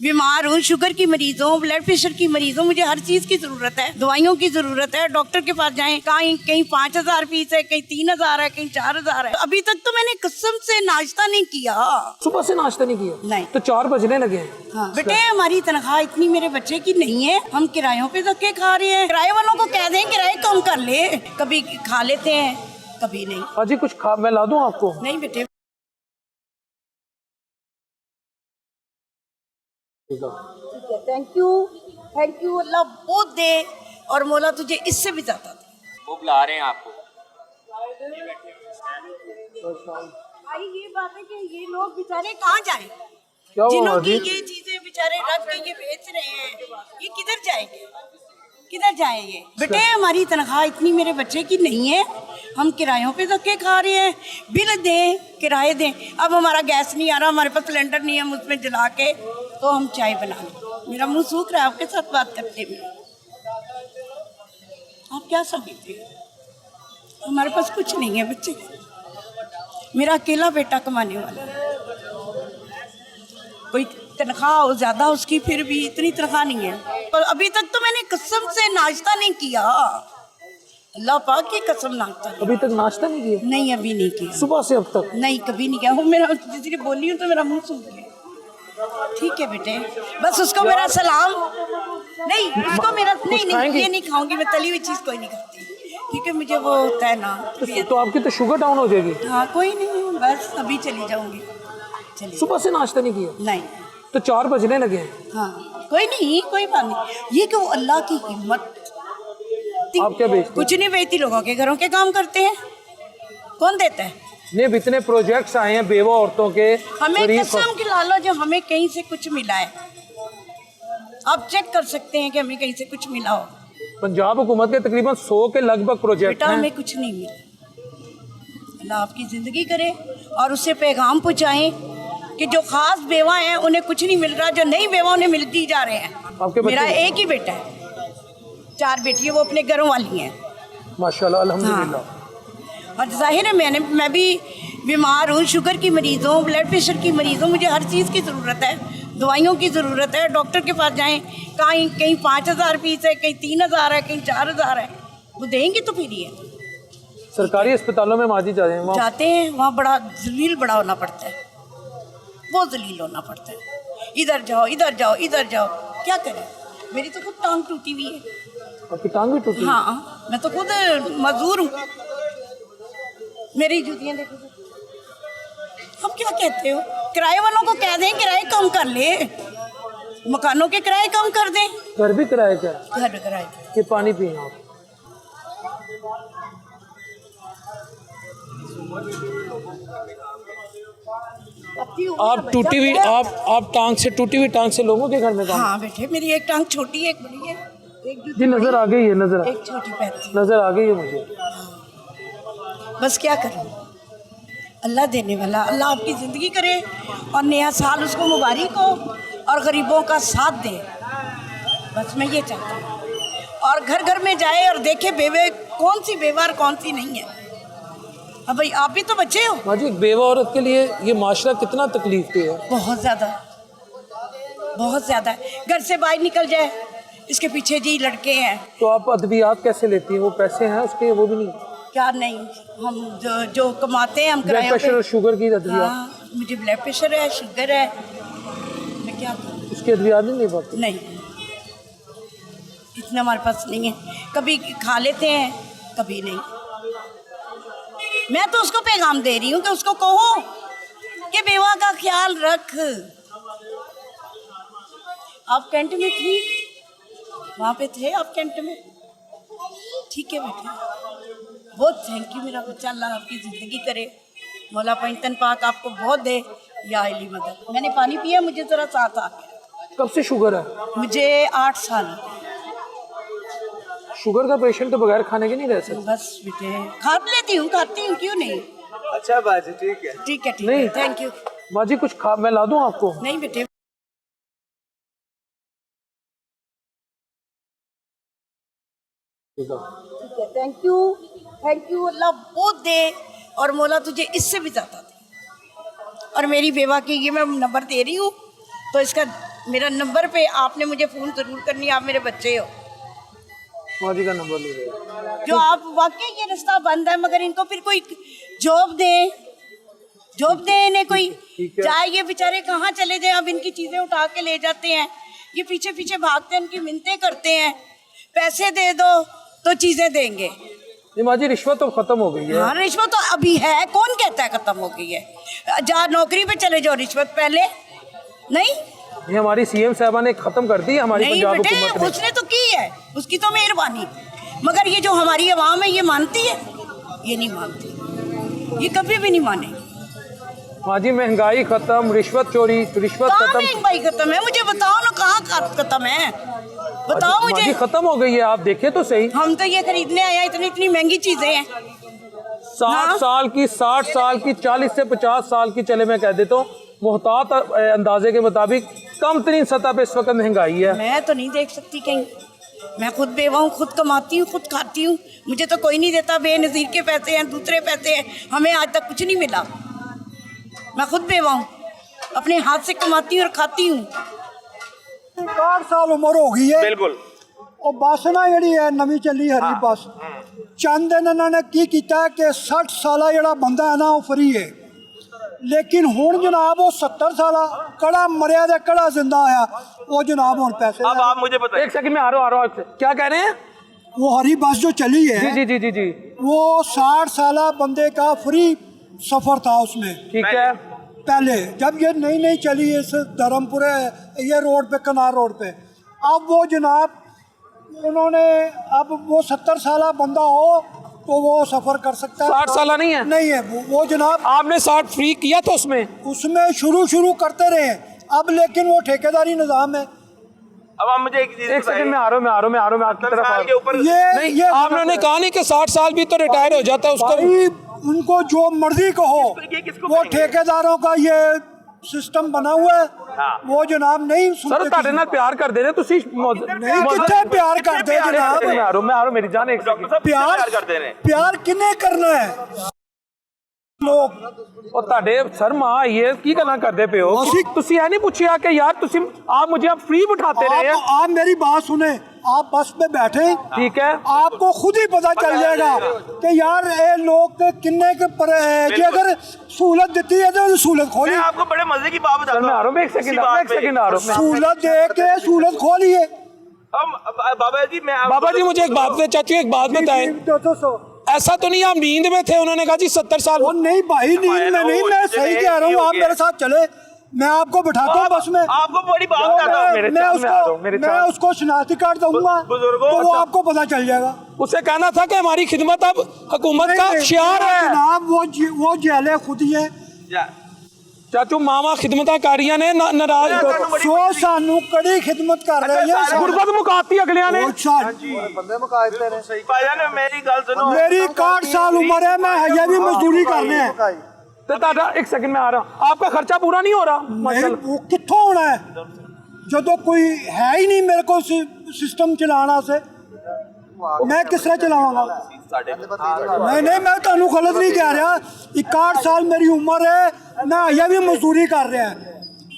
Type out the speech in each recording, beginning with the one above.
बीमार हूँ, शुगर की मरीज हूँ, ब्लड प्रेशर की मरीज हूँ, मुझे हर चीज की जरूरत है, दवाइयों की जरूरत है। डॉक्टर के पास जाएं, कहीं 5,000 फीस है, कहीं 3,000 है, कहीं 4,000 है। अभी तक तो मैंने कसम से नाश्ता नहीं किया। सुबह से नाश्ता नहीं किया? नहीं। तो 4 बजने लगे हैं। हाँ। बेटे हमारी तनख्वाह इतनी मेरे बच्चे की नहीं है, हम किरायों पे धक्के खा रहे हैं। किराए वालों को कह दें किराए कम कर ले, कभी खा लेते हैं कभी नहीं। अजी कुछ खा, मैं ला दूं आपको? नहीं बेटे। थैंक यू अल्लाह बहुत दे और मौला तुझे इससे भी ज्यादा दे। वो बुला रहे हैं आपको। भाई ये बात है कि ये लोग बेचारे कहाँ जाएं? क्या हुआ जिन्हों की अजी? ये चीजें बेचारे रख के ये बेच रहे हैं, ये किधर जाएंगे? किधर जाएंगे? बेटे हमारी तनख्वाह इतनी मेरे बच्चे की नहीं है, हम किरायों पे धक्के खा रहे हैं। बिल दें, किराए दें। अब हमारा गैस नहीं आ रहा, हमारे पास सिलेंडर नहीं है, हम उसमें जला के तो हम चाय बना लें। मेरा मुंह सूख रहा है आपके साथ बात करते में। आप क्या समझते हैं? हमारे पास कुछ नहीं है बच्चे, मेरा अकेला बेटा कमाने वाला है। कोई तनख्वाह हो ज्यादा उसकी, फिर भी इतनी तनख्वाह नहीं है। पर अभी तक तो मैंने कसम से नाश्ता नहीं किया, अल्लाह पाक की कसम नाश्ता नहीं। अभी तक नाश्ता नहीं किया? नहीं अभी नहीं किया, सुबह से अब तक? नहीं कभी नहीं किया। वो मेरा जिसकी बोली हूँ तो मेरा मुंह सूख गया। ठीक है बेटे, बस उसको मेरा सलाम। नहीं उसको मेरा नहीं, ये नहीं खाऊंगी मैं, तली हुई चीज कोई नहीं खाती, क्योंकि मुझे वो होता है ना। तो आपकी तो शुगर डाउन हो जाएगी। हाँ कोई नहीं, बस अभी चली जाऊंगी। चलिए। सुबह से नाश्ता नहीं किया? नहीं। तो 4 बजने लगे हैं। हाँ कोई नहीं, कोई बात नहीं। ये कि वो अल्लाह की हिम्मत। आप क्या बेचते? कुछ नहीं बेचती, लोगों के घरों के काम करते हैं। कौन देता है? नहीं, अब इतने प्रोजेक्ट्स आए हैं बेवा औरतों के। हमें कसम खिला लो जो हमें कहीं से कुछ मिला है, आप चेक कर सकते हैं कि हमें कहीं से कुछ मिला हो। पंजाब हुकूमत के तकरीबन 100 के लगभग प्रोजेक्ट बेटा हैं। हमें कुछ नहीं मिला। अल्लाह आपकी ज़िंदगी करे और उससे पैगाम पहुँचाएं कि जो खास बेवा हैं उन्हें कुछ नहीं मिल रहा, जो नई बेवा उन्हें मिलती जा रहे हैं। आपके बच्चे? मेरा एक ही बेटा है, 4 बेटियाँ, वो अपने घरों वाली हैं माशाल्लाह अल्हम्दुलिल्लाह। हाँ। और जाहिर है मैं भी बीमार हूँ, शुगर की मरीज़ हूँ, ब्लड प्रेशर की मरीज़ हूँ, मुझे हर चीज़ की ज़रूरत है, दवाइयों की ज़रूरत है। डॉक्टर के पास जाएं, कहीं 5,000 फीस है, कहीं 3,000 है, कहीं 4,000 है। वो देंगे तो फिर ही है। सरकारी अस्पतालों में माजी जाते हैं, वहाँ बड़ा जलील बड़ा होना पड़ता है, बहुत जलील होना पड़ता है। इधर जाओ इधर जाओ इधर जाओ, क्या करें? मेरी तो खुद टांग टूटी हुई है। आपकी टांग भी टूटी? हाँ मैं तो खुद मजदूर हूँ, मेरी जूतियाँ देखो। अब क्या कहते हो? किराए वालों को कह दें किराए कम कर ले, मकानों के किराए कम कर दें। घर भी किराए का? घर भी किराए। ये पानी पिए आप। आप टूटी हुई, आप टांग से, टूटी हुई टांग से लोगों के घर में काम? हाँ बेटे, मेरी एक टांग छोटी है, एक बड़ी है, एक जी नजर आ गई है, एक छोटी पैर नजर आ गई है मुझे। बस क्या करूं, अल्लाह देने वाला, अल्लाह आपकी ज़िंदगी करे और नया साल उसको मुबारक हो और गरीबों का साथ दे। बस मैं ये चाहता हूँ। और घर घर में जाए और देखे बेवे कौन सी बेवा और कौन सी नहीं है। अब भाई आप भी तो बच्चे हो। माँ जी, एक बेवा औरत के लिए ये माशरा कितना तकलीफ दे है? बहुत ज़्यादा, बहुत ज़्यादा। घर से बाहर निकल जाए, इसके पीछे जी लड़के हैं। तो आप अद्वियात कैसे लेती हैं? वो पैसे हैं उसके? वो भी नहीं? क्या नहीं, हम जो कमाते हैं हम ब्लड प्रेशर और शुगर की अद्वियात? हाँ, मुझे ब्लड प्रेशर है, शुगर है, मैं क्या करूँ? उसकी अद्वियात नहीं ले पाती? नहीं, इतना हमारे पास नहीं है। कभी खा लेते हैं, कभी नहीं। मैं तो उसको पैगाम दे रही हूँ कि उसको कहो कि बेवा का ख्याल रख। आप कैंट में थी, वहाँ पे थे आप कैंट में? ठीक है बेटे, बहुत थैंक यू मेरा बच्चा। अल्लाह आपकी ज़िंदगी करे, मौला पंजतन पाक आपको बहुत दे या अली मदद। मैंने पानी पिया, मुझे ज़रा साथ आ गया। कब से शुगर है? मुझे 8 साल। शुगर का पेशेंट तो बगैर खाने के नहीं रह सकता। बस बेटे खा लेती हूँ, खाती हूँ, क्यों नहीं। अच्छा बाजी, ठीक है ठीक है, ठीक नहीं। है, थैंक यू। माँ जी कुछ खा, मैं ला दूँ आपको? नहीं बेटे। ठीक है, थैंक यू अल्लाह बहुत दे और मौला तुझे इससे भी ज़्यादा दे। और मेरी बेवा की ये मैं नंबर दे रही हूँ, तो इसका मेरा नंबर पे आपने मुझे फ़ोन ज़रूर करनी, आप मेरे बच्चे हो। माँ जी का नंबर ले रहे हैं। जो आप वाकई ये रास्ता बंद है, मगर इनको फिर कोई जॉब दे इन्हें कोई, ठीक है। चाहे ये बेचारे कहाँ चले जाए, अब इनकी चीज़ें उठा के ले जाते हैं, ये पीछे पीछे भागते हैं, इनकी मिन्नतें करते हैं, पैसे दे दो तो चीज़ें देंगे। ये माँ जी रिश्वत तो खत्म हो गई है। हाँ, रिश्वत तो अभी है, कौन कहता है खत्म हो गई है? जा नौकरी पे चले जाओ, रिश्वत पहले नहीं। ये हमारी सीएम साहबा ने खत्म कर दी है हमारी नहीं पंजाब बेटे, हुकूमत ने। उसने तो की है, उसकी तो मेहरबानी, मगर ये जो हमारी आवाम है ये मानती है? ये नहीं मानती, ये कभी भी नहीं मानेगी। माँ जी महंगाई खत्म, रिश्वत चोरी, रिश्वत कहाँ खत्म। महंगाई खत्म है? मुझे बताओ ना, कहाँ खत्म है? बताओ माँ जी मुझे। खत्म हो गई है, आप देखे तो सही। हम तो ये खरीदने आए हैं, इतनी इतनी महंगी चीजें हैं। 60 साल की, 60 साल की, 40 से 50 साल की, चले मैं कह देता हूँ मुहतात अंदाजे के मुताबिक कम तरीन सतह पे इस वक्त महंगाई है। मैं तो नहीं देख सकती कहीं, मैं खुद बेवा हूँ, खुद कमाती हूँ, खुद खाती हूँ, मुझे तो कोई नहीं देता। बेनज़ीर के पैसे हैं, दूसरे पैसे हैं, हमें आज तक कुछ नहीं मिला। मैं खुद बेवा हूँ, अपने हाथ से कमाती हूँ और खाती हूँ। 60 साल उम्र हो गई है। बिल्कुल ਉਹ ਬੱਸ ਨਾ ਜਿਹੜੀ ਹੈ ਨਵੀਂ ਚੱਲੀ ਹਰੀ ਬੱਸ, ਚੰਦ ਦਿਨ ਇਹਨਾਂ ਨੇ ਕੀ ਕੀਤਾ ਕਿ 60 ਸਾਲਾ ਜਿਹੜਾ ਬੰਦਾ ਹੈ ਨਾ ਉਹ ਫਰੀ ਹੈ, ਲੇਕਿਨ ਹੁਣ ਜਨਾਬ ਉਹ 70 ਸਾਲਾ ਕੜਾ ਮਰਿਆ ਤੇ ਕੜਾ ਜ਼ਿੰਦਾ ਆਇਆ, ਉਹ ਜਨਾਬ ਹੁਣ ਪੈਸੇ अब आप मुझे बताइए। एक सेकंड में आ रहा हूँ। क्या कह रहे हैं? वो हरी बस जो चली है जी जी जी जी जी वो 60 साला बंदे का फ्री सफ़र था उसमें ठीक है। पहले, जब ये नई नई चली इस धर्मपुरे ये रोड पे, कनार रोड पे, अब वो जनाब उन्होंने, अब वो 70 साला बंदा हो तो वो सफ़र कर सकता है। 60 साला नहीं है? नहीं है वो जनाब, आपने 60 फ्री किया तो उसमें शुरू करते रहे, अब लेकिन वो ठेकेदारी निज़ाम है। अब आप मुझे एक चीज एक सेकंड में आ रहा हूँ मैं आपकी तरफ आ साल रहा के हूँ। ऊपर ये आपने कहा नहीं कि 60 साल भी तो रिटायर हो जाता है उसको। भाई उनको जो मर्जी कहो, ये किसको वो कहेंगे? ठेकेदारों का ये सिस्टम बना हुआ है। हाँ। वो जनाब नहीं सर सुनते ਤੁਹਾਡੇ ਨਾਲ ਪਿਆਰ ਕਰਦੇ ਨੇ ਤੁਸੀਂ नहीं कितने प्यार करते हैं जनाब, मैं आ रहा हूँ मेरी जान। एक डॉक्टर सेकंड। साहब प्यार प्यार करते रहे। प्यार किन्ने करना है लोग। ਉਹ ਤੁਹਾਡੇ ਸਰ ਮਾਂ ਆਈ ਹੈ, ਕੀ ਗੱਲਾਂ ਕਰਦੇ ਪਏ ਹੋ? ਅਸੀਂ- ਤੁਸੀਂ ਇਹ ਨਹੀਂ ਪੁੱਛਿਆ कि यार ਤੁਸੀਂ आप मुझे अब फ्री बिठाते रहे हैं? आप मेरी बात सुने, आप बस में बैठे, ठीक है। आपको खुद ही पता चल जाएगा कि यार ये लोग किन्ने के पर है कि अगर सहूलत देती है तो सहूलत मैं खोली, आपको बड़े मजे की बात बताता सर मैं आ रहा हूँ, एक सेकंड आ रहा हूँ। सहूलत दे के सहूलत खोलिए। हम बाबा जी मैं बाबा जी मुझे एक बात चाचू एक बात बताएं, 200 ऐसा तो नहीं आप नींद में थे? उन्होंने कहा जी 70 साल। वो नहीं भाई, नींद में नहीं, मैं सही कह रहा हूँ, आप मेरे साथ चले, मैं आपको बिठाता हूँ बस में। आपको बड़ी बात तो बताता हूँ। मैं उसको शनाख्ती कार्ड दूंगा बुजुर्गों, तो वो आपको पता चल जाएगा। उसे कहना था कि हमारी खिदमत अब हुकूमत का शियार है। जनाब वो जेले खुद ही है, चाचू मामा खिदमत कारियां ने नाराज सो सानू कड़ी खिदमत कर रहे हैं। गुरबत मुकाती अगलियां ने। भाईजान मेरी गल सुनो। मेरी 60 साल उम्र है, मैं हया भी मजदूरी कर रहे हैं। तो ताड़ा एक सेकंड में आ रहा हूँ, आपका खर्चा पूरा नहीं हो रहा? नहीं, माशाल्लाह। वो कित्थों होना है जो तो कोई है ही नहीं मेरे को सिस्टम चलाना से, मैं किस तरह चलाऊंगा? नहीं मैं तुहानू गलत नहीं कह रहा, 61 साल मेरी उम्र है, मैं हया भी मजदूरी कर रहा है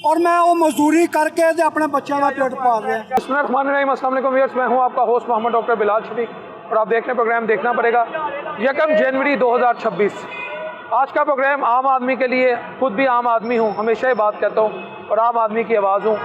और मैं वो मजदूरी करके ते अपने बच्चों का पेट पाल रहा है। बिस्मिल्लाहिर्रहमानिर्रहीम, अस्सलाम वालेकुम व्यूअर्स, मैं हूं आपका होस्ट मोहम्मद डॉक्टर बिलाल शफीक और आप देख रहे हैं प्रोग्राम देखना पड़ेगा 1 जनवरी 2026। आज का प्रोग्राम आम आदमी के लिए, खुद भी आम आदमी हूं, हमेशा ही बात कहता हूं और आम आदमी की आवाज़ हूं।